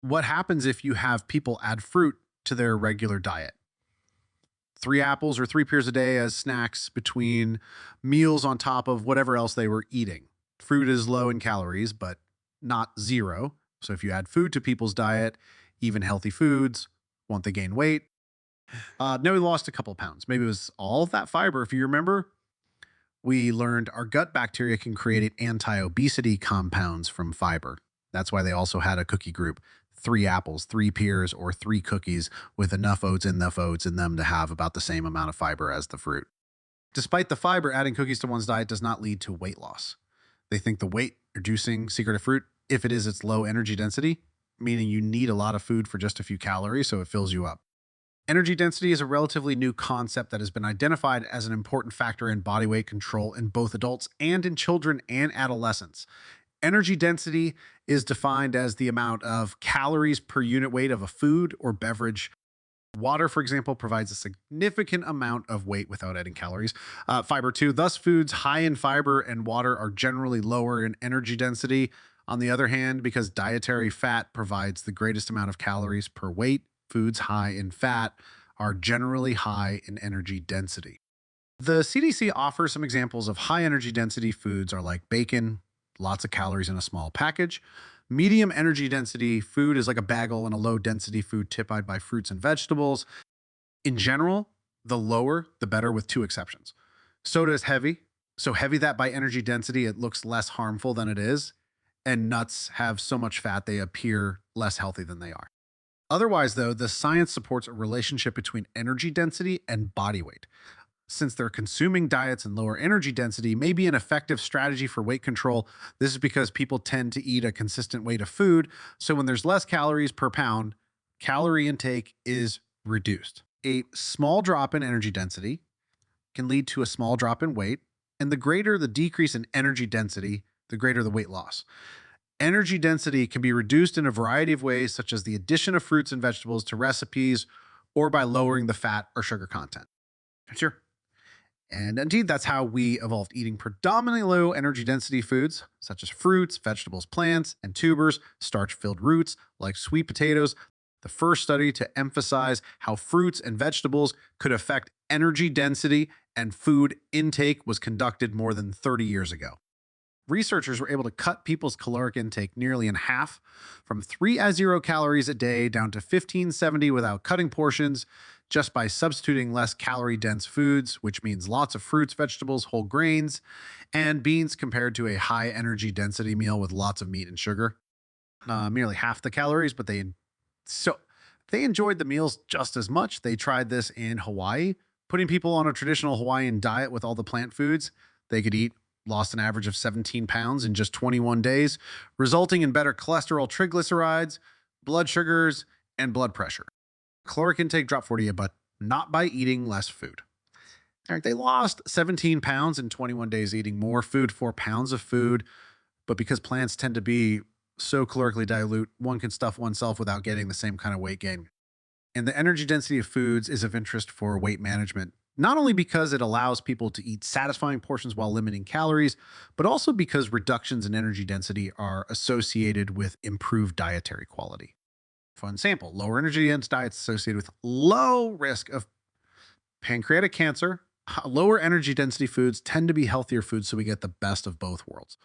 What happens if you have people add fruit to their regular diet? Three apples or three pears a day as snacks between meals on top of whatever else they were eating. Fruit is low in calories, but not zero. So if you add food to people's diet, even healthy foods, won't they gain weight? No, we lost a couple of pounds. Maybe it was all of that fiber. If you remember, we learned our gut bacteria can create anti obesity compounds from fiber. That's why they also had a cookie group: three apples, three pears, or three cookies with enough oats in them to have about the same amount of fiber as the fruit. Despite the fiber, adding cookies to one's diet does not lead to weight loss. They think the weight reducing secret of fruit, if it is its low energy density, meaning you need a lot of food for just a few calories so it fills you up. Energy density is a relatively new concept that has been identified as an important factor in body weight control in both adults and in children and adolescents. Energy density is defined as the amount of calories per unit weight of a food or beverage. Water, for example, provides a significant amount of weight without adding calories. Fiber, too. Thus, foods high in fiber and water are generally lower in energy density. On the other hand, because dietary fat provides the greatest amount of calories per weight, foods high in fat are generally high in energy density. The CDC offers some examples of high energy density foods are like bacon, lots of calories in a small package. Medium energy density food is like a bagel, and a low density food typified by fruits and vegetables. In general, the lower, the better, with two exceptions. Soda is heavy, so heavy that by energy density it looks less harmful than it is. And nuts have so much fat they appear less healthy than they are. Otherwise, though, the science supports a relationship between energy density and body weight. Since they're consuming diets and lower energy density may be an effective strategy for weight control. This is because people tend to eat a consistent weight of food. So when there's less calories per pound, calorie intake is reduced. A small drop in energy density can lead to a small drop in weight. And the greater the decrease in energy density, the greater the weight loss. Energy density can be reduced in a variety of ways, such as the addition of fruits and vegetables to recipes or by lowering the fat or sugar content. Sure. And indeed, that's how we evolved, eating predominantly low energy density foods such as fruits, vegetables, plants, and tubers, starch filled roots like sweet potatoes. The first study to emphasize how fruits and vegetables could affect energy density and food intake was conducted more than 30 years ago. Researchers were able to cut people's caloric intake nearly in half, from 3 calories a day down to 1570 without cutting portions, just by substituting less calorie dense foods, which means lots of fruits, vegetables, whole grains, and beans compared to a high energy density meal with lots of meat and sugar. Merely half the calories, but so they enjoyed the meals just as much. They tried this in Hawaii, putting people on a traditional Hawaiian diet with all the plant foods they could eat. Lost an average of 17 pounds in just 21 days, resulting in better cholesterol, triglycerides, blood sugars, and blood pressure. Caloric intake dropped 40, but not by eating less food. All right, they lost 17 pounds in 21 days eating more food, 4 pounds of food. But because plants tend to be so calorically dilute, one can stuff oneself without getting the same kind of weight gain. And the energy density of foods is of interest for weight management, not only because it allows people to eat satisfying portions while limiting calories, but also because reductions in energy density are associated with improved dietary quality. Fun sample: lower energy dense diets associated with low risk of pancreatic cancer. Lower energy density foods tend to be healthier foods, so we get the best of both worlds.